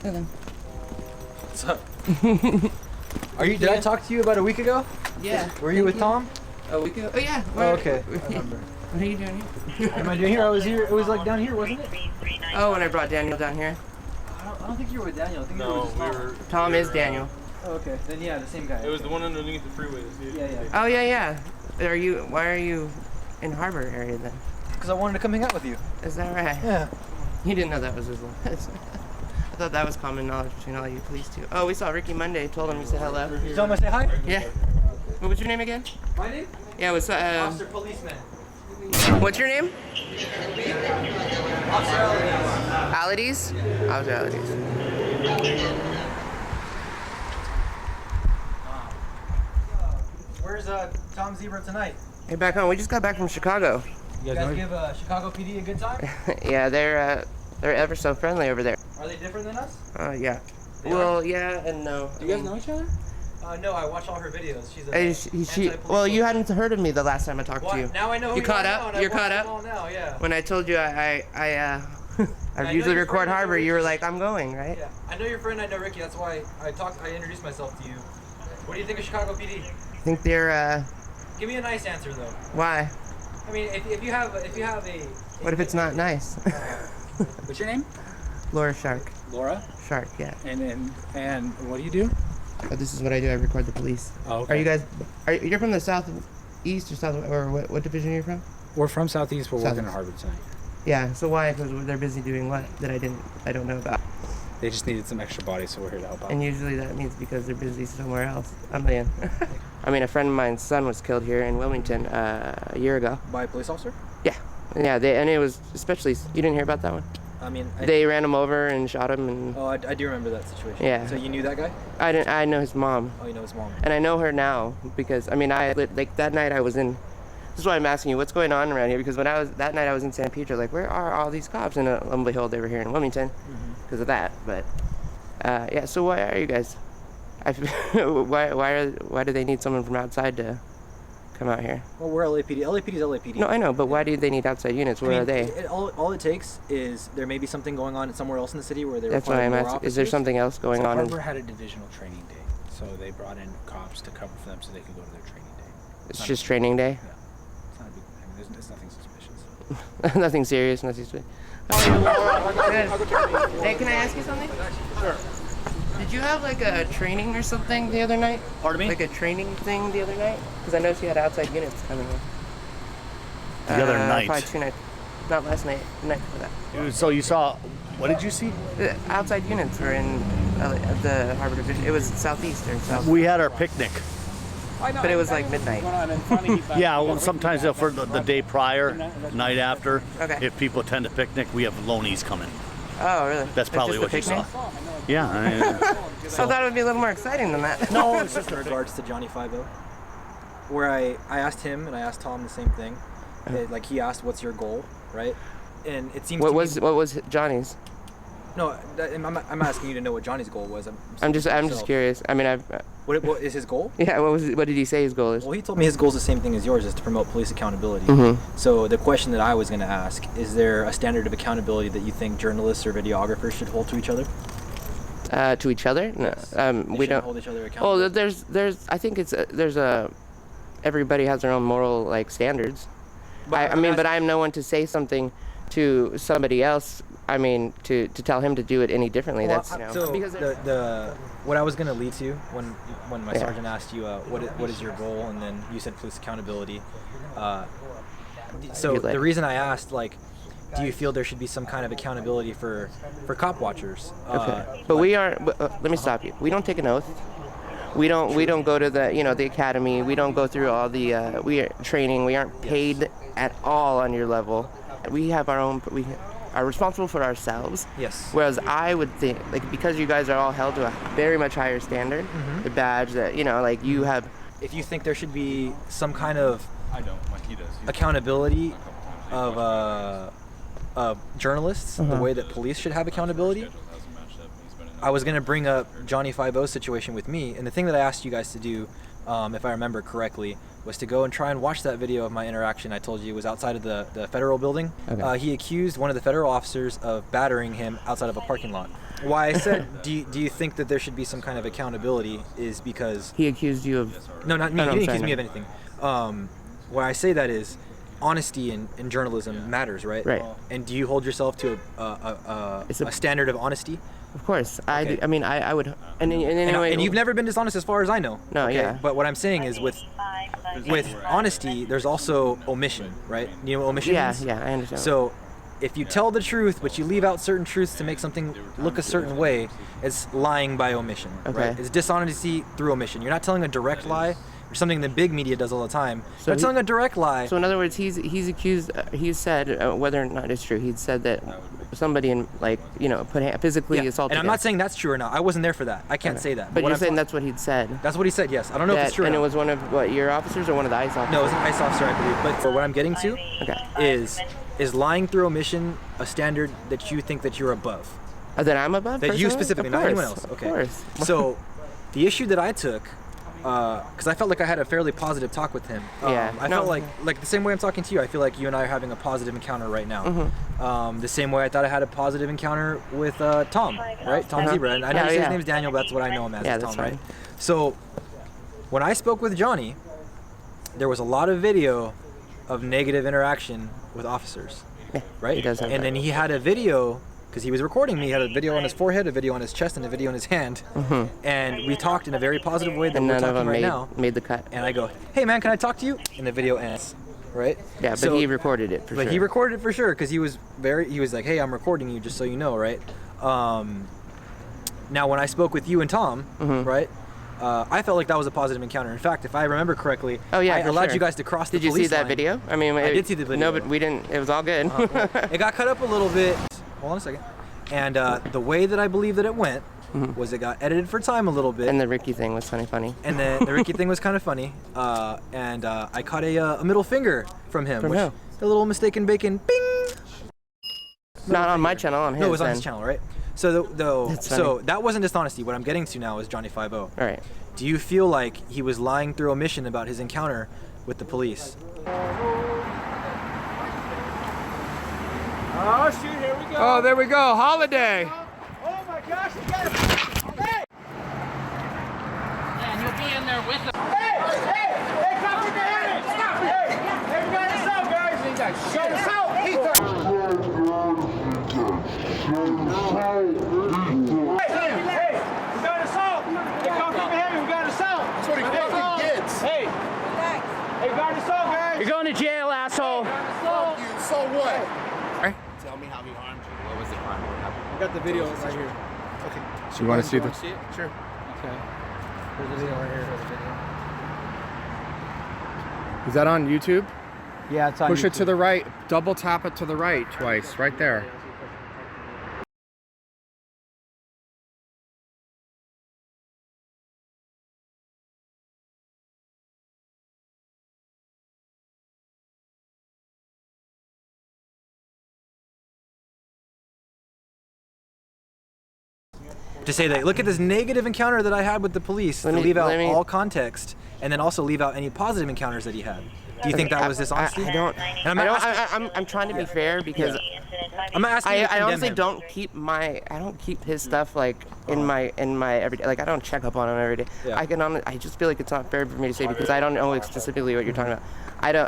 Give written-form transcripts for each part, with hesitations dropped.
Hello. What's up? Did I talk to you about a week ago? Yeah. Were you with Tom? A week ago? Oh, yeah. Oh, okay. I remember. What are you doing here? What am I doing here? I was here. It was like down here, wasn't it? Oh, when I brought Daniel down here? I don't think you were with Daniel. I think you were with Tom. Tom is Daniel. Oh, okay. Then yeah, the same guy. It was the one underneath the freeway. Yeah. Oh, yeah. Why are you in Harbor area then? Because I wanted to come hang out with you. Is that right? Yeah. You didn't know that was his line. I thought that was common knowledge between all you police too. Oh, we saw Ricky Monday. Told him you said hello. You told him I say hi? Yeah. What was your name again? My name? Yeah, it was Officer Policeman. What's your name? Officer Aladies. Aladies? Officer Aladies. Where's Tom Zebra tonight? Hey, back home. We just got back from Chicago. You guys give Chicago PD a good time? Yeah, they're ever so friendly over there. Are they different than us? Yeah. Well, yeah and no. Do you guys know each other? No, I watch all her videos. She's a well, you hadn't heard of me the last time I talked to you. Now I know who you caught up? You're caught up? Now, yeah. When I told you I usually record Harbor, you were like, I'm going, right? Yeah. I know your friend, I know Ricky. That's why I introduced myself to you. What do you think of Chicago PD? I think they're Give me a nice answer though. Why? I mean, if you have a What if it's not nice? What's your name? LaurasharkCW. Laura. Shark, yeah. And what do you do? Oh, this is what I do. I record the police. Oh, okay. Are you guys? You're from the southeast or south, or what division are you from? We're from Southeast. We're working Southeast. at Harvard tonight. Yeah. So why? Because they're busy doing what that I don't know about. They just needed some extra bodies, so we're here to help out. And usually that means because they're busy somewhere else. I'm in. I mean, a friend of mine's son was killed here in Wilmington a year ago. By a police officer? Yeah. Yeah. And it was especially. You didn't hear about that one? I mean, they ran him over and shot him and. Oh, I do remember that situation. Yeah. So you knew that guy? I know his mom. Oh, you know his mom. And I know her now because I mean like that night I was in. This is why I'm asking you what's going on around here, because when that night I was in San Pedro, like where are all these cops? And lo and behold, they were here in Wilmington because of that. But yeah, so why are you guys? Why do they need someone from outside to come out here? Well, we're LAPD. LAPD is LAPD. No, I know, but why do they need outside units? Where are they? All it takes is there may be something going on somewhere else in the city where they're. That's why I'm asking. Is there something else going on? Harbor had a divisional training day, so they brought in cops to cover for them so they could go to their training day. It's just training day? Yeah. It's not a big thing. It's nothing suspicious. Nothing serious, nothing sweet. Hey, can I ask you something? Sure. Did you have like a training or something the other night? Pardon me? Like a training thing the other night? Because I noticed you had outside units coming in. The other night? Probably 2 nights. Not last night, the night before that. So you saw, what did you see? The outside units were in the Harbor Division. It was southeast or south. We had our picnic. But it was like midnight. Yeah, well, sometimes for the day prior, night after, Okay. if people attend a picnic, we have loanies coming. Oh, really? That's probably It's what you just a saw. picnic? Yeah. I I thought it would be a little more exciting than that. no, it's just in regards to Johnny Five-0, where I asked him and I asked Tom the same thing. Like he asked, "What's your goal?" Right? And it seems. What was Johnny's? No, I'm asking you to know what Johnny's goal was. I'm just curious. I mean, What is his goal? Yeah. What did he say his goal is? Well, he told me his goal is the same thing as yours, is to promote police accountability. So the question that I was going to ask, is there a standard of accountability that you think journalists or videographers should hold to each other? To each other? No. Yes. We don't hold each other accountable. Well, there's. I think everybody has their own moral like standards. But I'm no one to say something to somebody else. I mean, to tell him to do it any differently. Well, That's so because what I was going to lead to when my sergeant asked you what is your goal, and then you said police accountability. So the reason I asked, like, do you feel there should be some kind of accountability for cop watchers? Okay. But we are. Let me stop you. We don't take an oath. We don't go to the academy. We don't go through all the training. We aren't paid at all on your level. We have our own. We are responsible for ourselves. Yes. Whereas I would think, like, because you guys are all held to a very much higher standard, the badge that like you have. If you think there should be some kind of accountability of journalists, the way that police should have accountability. I was going to bring up Johnny Five-0's situation with me, and the thing that I asked you guys to do, if I remember correctly, was to go and try and watch that video of my interaction. I told you it was outside of the federal building. Okay. He accused one of the federal officers of battering him outside of a parking lot. Why I said, do you think that there should be some kind of accountability is because... He accused you of... No, not me. Oh, no, He didn't sorry, accuse me no. of anything. Why I say that is honesty in journalism matters, right? Right. And do you hold yourself to a standard of honesty? Of course. Okay. I mean, I would... And anyway... And you've never been dishonest as far as I know. No, okay? yeah. But what I'm saying is with honesty, there's also omission, right? You know what omission Yeah, means? yeah, I understand. So if you tell the truth, but you leave out certain truths to make something look a certain way, it's lying by omission, Okay. right? It's dishonesty through omission. You're not telling a direct lie, or something the big media does all the time. So You're telling a direct lie. So in other words, he's accused. He's said whether or not it's true. He'd said that somebody in physically Yeah. assaulted. And I'm him. not saying that's true or not. I wasn't there for that. I can't say that. But what you're I'm saying ta- that's what he'd said. That's what he said. Yes. I don't know if it's true. And or it not. was one of your officers or one of the ICE officers? No, it was an ICE officer, I believe. But for what I'm getting to Okay. is lying through omission a standard that you think that you're above? That I'm above. That you personally? specifically, Of not anyone course, else. Okay. Of course. So, the issue that I took, because I felt like I had a fairly positive talk with him. Yeah. I felt like the same way I'm talking to you. I feel like you and I are having a positive encounter right now. Mm-hmm. The same way I thought I had a positive encounter with Tom, right? Tom Zebra. And I know you say his name's Daniel, but that's what I know him as. Yeah, Tom, that's right? fine. So, when I spoke with Johnny, there was a lot of video of negative interaction with officers. Yeah, right? he does have and that. then he had a video, because he was recording me, he had a video on his forehead, a video on his chest, and a video on his hand. And we talked in a very positive way that And we're none of talking them right now. made the cut. And I go, hey man, can I talk to you? And the video ends, right? Yeah, but So- he recorded it for sure. But he recorded it for sure, because he was like, hey, I'm recording you, just so you know, right? Now, when I spoke with you and Tom, right? I felt like that was a positive encounter. In fact, if I remember correctly, Oh yeah, I for allowed sure. you guys to cross the Did you police see that line. video? I mean, I did see the video. No, but we didn't. It was all good. It got cut up a little bit. Hold on a second. And the way that I believe that it went was it got edited for time a little bit. And the Ricky thing was funny. And then the Ricky thing was kind of funny. And I caught a middle finger from him. From which, who? a little mistaken bacon. Bing! Not on my channel, on his. No, it was on then. his channel, right? So That's so funny. that wasn't dishonesty. What I'm getting to now is Johnny 5-0. All right. Do you feel like he was lying through omission about his encounter with the police? Oh shoot, here we go. Oh, there we go. Holiday. Oh my gosh, you got it. Hey! And you'll be in there with them. Hey, come with the hand. Stop it. Hey, we got us out, guys. We got shut us out. Hey, we got us out. Hey, come from behind me. We got us out. That's what he fucking gets. Hey, we got us out, guys. You're going to jail, asshole. Fuck you. So what? Tell me how he harmed you. What was the crime? What happened? We got the video right here. So you want to see the? See it? Sure. Okay. There's a video right here. There's a video. Is that on YouTube? Yeah, it's on Push it to the right. Double tap it to the right twice. Right there. To say that, look at this negative encounter that I had with the police, Let to me- leave out let me- all context, and then also leave out any positive encounters that he had. Do you think that was dishonesty? I don't. And I'm I not don't. asking, I'm trying to be fair because I'm not asking you to I condemn honestly him. don't keep his stuff like in my everyday. Like I don't check up on him every day. Yeah. I just feel like it's not fair for me to say because I don't know specifically what you're talking about.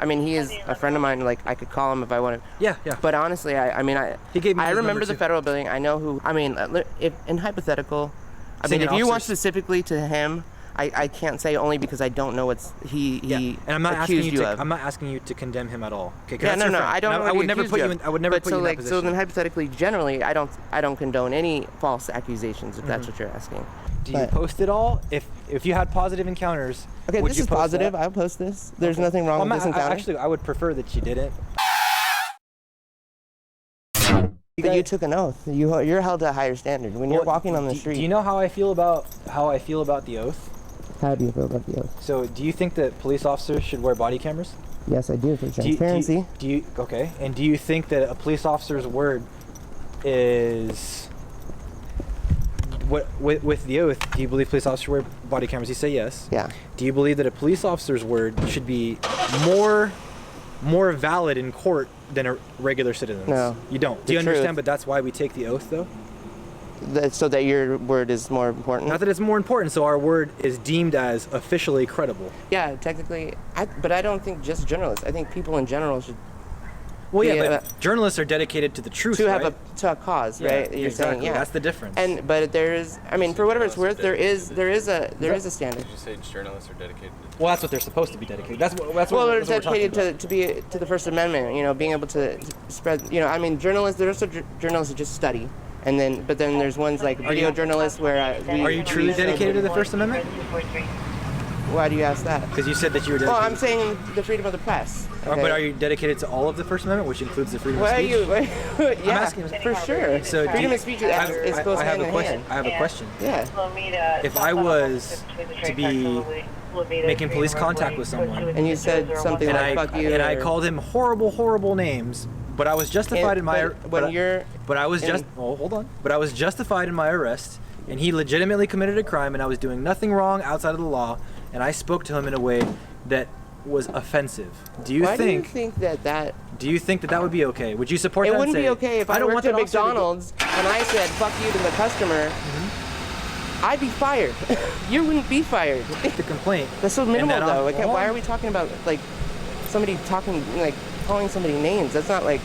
I mean, he is a friend of mine. Like I could call him if I wanted. Yeah, yeah. But honestly, He gave me I his remember number the too. federal building. I know who. I mean, if in hypothetical, I Saying mean, if an you want officer's- specifically to him, I can't say only because I don't know what's he And I'm not asking accused you to. of. I'm not asking you to condemn him at all. Okay? 'Cause Yeah, that's no, your no, friend. I don't And know. I what would he never accused put you you of. in. I would never But put so you in that like, position. so then hypothetically, generally, I don't condone any false accusations. If that's what you're asking. Do you But- post it all? If you had positive encounters, Okay, would this you is post positive. that? I'll post this. There's Okay. nothing wrong Well, with this encounter. actually, I would prefer that you didn't. But you took an oath. You're held to a higher standard when you're Well, walking on the street. Do you know how I feel about the oath? How do you feel about the oath? So, do you think that police officers should wear body cameras? Yes, I do for Do you- transparency. Do you okay? And do you think that a police officer's word is with the oath, do you believe police officers wear body cameras? You say yes. Yeah. Do you believe that a police officer's word should be more valid in court than a regular citizen's? No. You don't. Do The you understand? truth. But that's why we take the oath, though. So that your word is more important. Not that it's more important, so our word is deemed as officially credible. Yeah, technically, but I don't think just journalists. I think people in general should. Well, yeah, Yeah, but journalists are dedicated to the truth, to right? have a cause, Yeah, right? You're exactly. saying, yeah. That's the difference. But there is, I mean, for whatever it's worth, there is a standard. Did you say journalists are dedicated? Well, that's what they're supposed to be dedicated. That's Well, what they're we're talking dedicated about. to the First Amendment. You know, being able to spread. You know, I mean, journalists. There's also journalists that just study, but then there's ones like video journalists where Are you truly dedicated to the First Amendment? Why do you ask that? Because you said that you were dedicated. Well, I'm saying the freedom of the press. Okay? But are you dedicated to all of the First Amendment, which includes the freedom Why of are speech? you? Yeah, asking- for sure. So freedom of speech is goes I have hand a in question. hand. I have a question. Yeah. If I was to be making police contact with someone, And you said something and like "fuck you," and I or- called him horrible names, but I was justified in my But I was just hold on. But I was justified in my arrest, and he legitimately committed a crime, and I was doing nothing wrong outside of the law, and I spoke to him in a way that was offensive. Do you Why think? do you think that Do you think that would be okay? Would you support it that? wouldn't and be say, okay if I don't worked want at that officer to go-" McDonald's and I said "fuck you" to the customer? I'd be fired. You wouldn't be fired. The complaint. That's so minimal, that though. off- Why are we talking about like somebody talking like calling somebody names? That's not like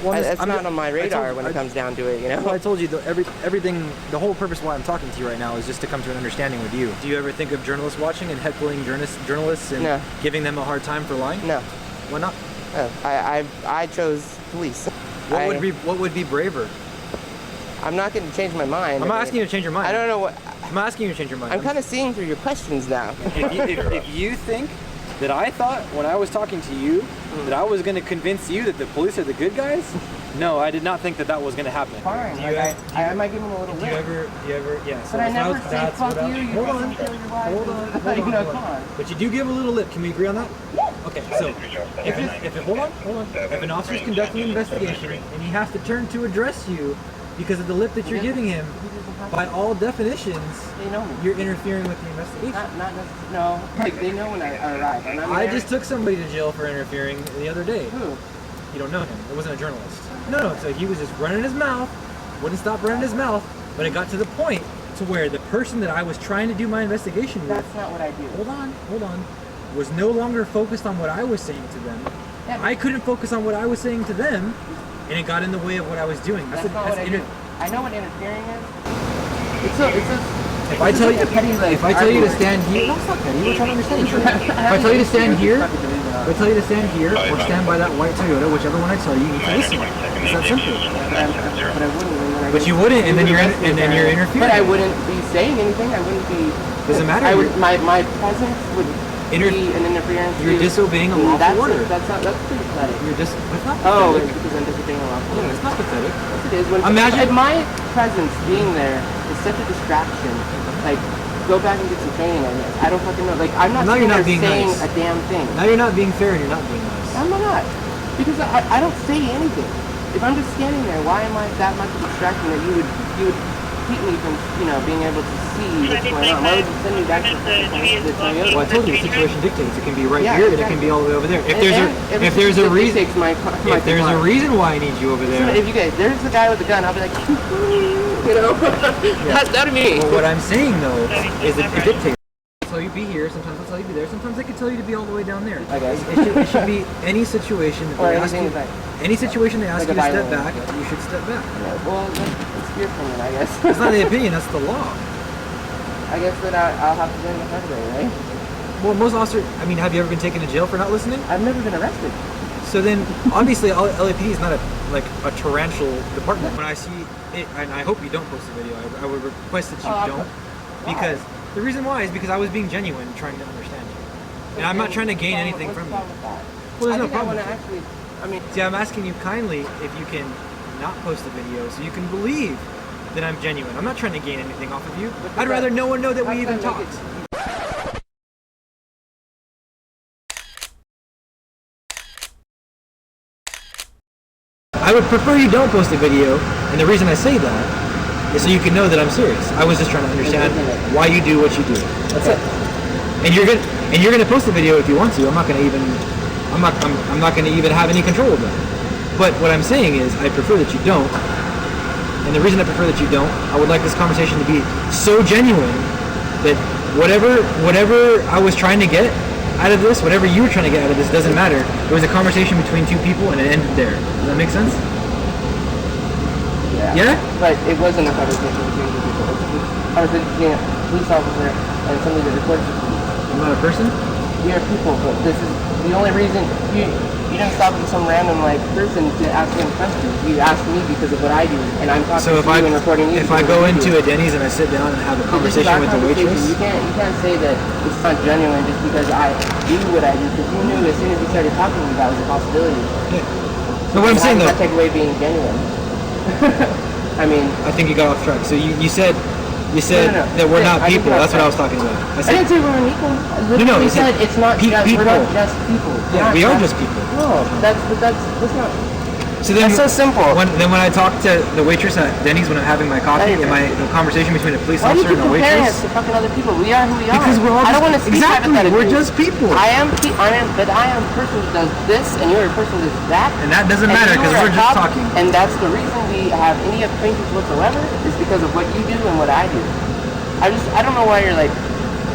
that's not on my radar when it comes down to it. You know. Well, I told you everything. The whole purpose why I'm talking to you right now is just to come to an understanding with you. Do you ever think of journalists watching and heckling journalists and No. giving them a hard time for lying? No. Why not? I chose police. What would be braver? I'm not going to change my mind. I'm not asking you to change your mind. I don't know what. I'm not asking you to change your mind. I'm kind of seeing through your questions now. If you think that I thought when I was talking to you that I was going to convince you that the police are the good guys, no, I did not think that was going to happen. Fine. I might give him a little Do you ever, yeah. So But I never say that's fuck what I- you. You Hold on. fucking kill your wife. Hold on. You know, come on. But you do give a little lip. Can we agree on that? Yeah. Okay, so hold on. If an officer's conducting an investigation and he has to turn to address you because of the lip that you're giving him, by all definitions, They know me. you're interfering with the investigation. Not necessarily. No. Like they know when I arrive. And I just took somebody to jail for interfering the other day. Who? You don't know him. It wasn't a journalist. No. So he was just running his mouth, wouldn't stop running his mouth, but it got to the point to where the person that I was trying to do my investigation with, That's not what I do. hold on, was no longer focused on what I was saying to them. Yeah, I couldn't focus on what I was saying to them, and it got in the way of what I was doing. That's not what I do. I know what interfering is. It's If I tell you to stand here, no, it's not petty. We're trying to understand each other. If I tell you to stand here, or stand by that white Toyota, whichever one I tell you, you need to listen. It's that simple. But I wouldn't. But you wouldn't, and then you're interfering. But I wouldn't be saying anything. I wouldn't be. Doesn't matter. I would. My presence would be an interference. You're disobeying a lawful order. That's pretty pathetic. That's not Oh, pathetic. it's because I'm disobeying a lawful order. It's not pathetic. Yes, it is. Imagine- if my presence being there is such a distraction. Like, go back and get some training on this. I don't fucking know. Like, I'm not Now sitting you're not there being saying nice. a damn thing. Now you're not being fair and you're not being nice. I'm not. Because I don't say anything. If I'm just standing there, why am I that much of a distraction that you would keep me from, being able to see what's going on? Why would you send me back to the Toyota? Well, I told you the situation dictates. It can be right Yeah, here, and it exactly. can be all the way over there. If And there's a reason, takes my if there's a reason why I need you over there. If there's the guy with the gun, I'll be like, that'd be me. Well, what I'm saying though is that it dictates. I'll tell you to be here. Sometimes I'll tell you to be there. Sometimes I can tell you to be all the way down there. I guess. It should be any situation that Or they ask anything you. like Any situation they ask Like you a to step violent- back, you should step back. Yeah, well, that's your opinion, I guess. It's not the opinion. That's the law. I guess that I'll have to do it in the February, right? Well, most officers. I mean, have you ever been taken to jail for not listening? I've never been arrested. So then, obviously, LAPD is not a torrential department. When I see it, and I hope you don't post the video, I would request that you don't, because the reason why is because I was being genuine, trying to understand you, and I'm not trying to gain anything from you. Well, there's no problem. See, I'm asking you kindly if you can not post the video so you can believe that I'm genuine. I'm not trying to gain anything off of you. I'd rather no one know that we even talked. I would prefer you don't post a video, and the reason I say that so you can know that I'm serious. I was just trying to understand why you do what you do. That's it. And you're gonna post the video if you want to. I'm not gonna even have any control of that. But what I'm saying is, I prefer that you don't. And the reason I prefer that you don't, I would like this conversation to be so genuine that whatever I was trying to get out of this, whatever you were trying to get out of this, doesn't matter. It was a conversation between two people and it ended there. Does that make sense? Yeah? But it wasn't a conversation between two people. It was a conversation between a police officer and somebody that reports to police. I'm not a person? We are people, but this is the only reason you didn't stop at some random person to ask him questions. You asked me because of what I do, and I'm talking to you and recording you. If I go into a Denny's and I sit down and have a conversation with the waitress, you can't say that it's not genuine just because I do what I do, because you knew as soon as you started talking that was a possibility. Yeah. So what I'm saying though, that take away being genuine. I mean, I think you got off track. So you said that we're not people. That's what I was talking about. I didn't say we're unequal. I literally said it's not just, we're not just people. Yeah, we are just people. No, that's not. So then, that's so simple. When I talk to the waitress at Denny's when I'm having my coffee, in my conversation between a police officer and a waitress. Why do you keep comparing us to fucking other people? We are who we are. Because we're all I don't want to speak exactly. We're just people. But I am a person who does this, and you're a person who does that. And that doesn't matter because we're just talking. And that's the reason we have any acquaintance whatsoever is because of what you do and what I do. I don't know why you're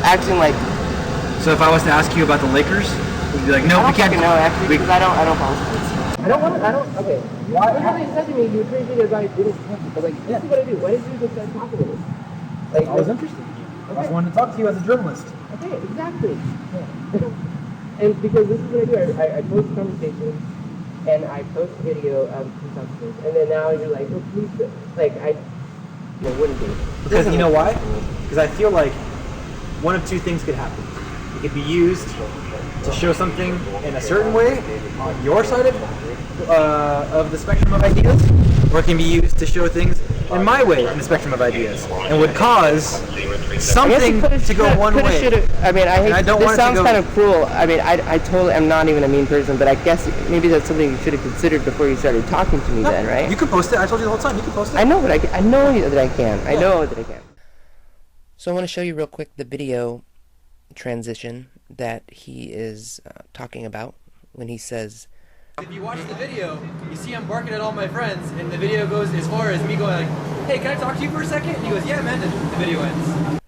acting like. So if I was to ask you about the Lakers, would you be like, no, we can't. No, actually, because I don't follow sports. Okay. Why? Whenever you said to me, you were treating me as I didn't want to. But this is what I do. Why did you just start talking to me? I was interested in you. Okay. I just wanted to talk to you as a journalist. Okay, exactly. Yeah. And because this is what I do. I post conversations, and I post video of consumptions, and then now you're like, well, please, wouldn't be. Because you know why? Because I feel like one of two things could happen. It could be used to show something in a certain way on your side of the spectrum of ideas, or it can be used to show things in my way in the spectrum of ideas, and would cause something to go one way. I don't this sounds kind of cruel. I totally am not even a mean person, but I guess maybe that's something you should have considered before you started talking to me. No, then, right? You can post it. I told you the whole time. You can post it. I know, but I know that I can. I know that I can. So I want to show you real quick the video transition that he is talking about when he says. If you watch the video, you see I'm barking at all my friends, and the video goes as far as me going like, hey, can I talk to you for a second? And he goes, yeah, man, and the video ends.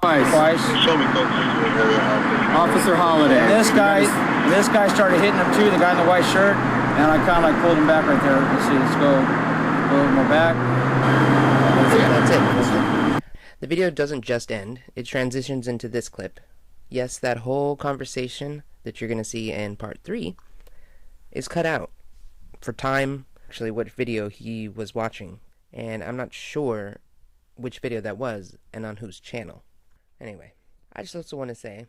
Twice. Officer Holiday. This guy started hitting him too, the guy in the white shirt, and I kind of pulled him back right there. Let's see, let's go a little more back. That's it. The video doesn't just end, it transitions into this clip. Yes, that whole conversation that you're going to see in part 3 is cut out for time, actually what video he was watching, and I'm not sure which video that was and on whose channel. Anyway, I just also want to say,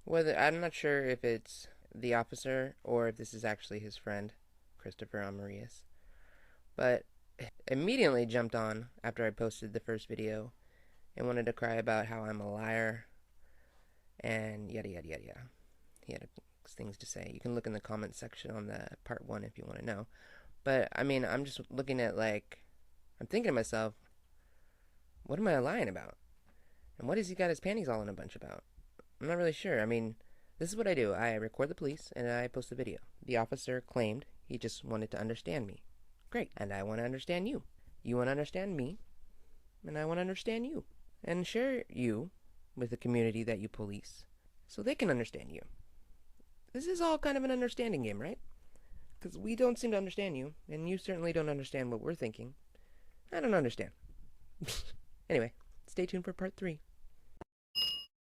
I'm not sure if it's the officer or if this is actually his friend, Christopher Amarias, but immediately jumped on after I posted the first video and wanted to cry about how I'm a liar and yada yada yada yada. He had things to say. You can look in the comment section on the part 1 if you want to know. But I'm just looking at I'm thinking to myself, what am I lying about? And what has he got his panties all in a bunch about? I'm not really sure. This is what I do. I record the police and I post the video. The officer claimed he just wanted to understand me. Great. And I want to understand you. You want to understand me. And I want to understand you. And share you with the community that you police so they can understand you. This is all kind of an understanding game, right? Because we don't seem to understand you, and you certainly don't understand what we're thinking. I don't understand. Anyway, stay tuned for part 3.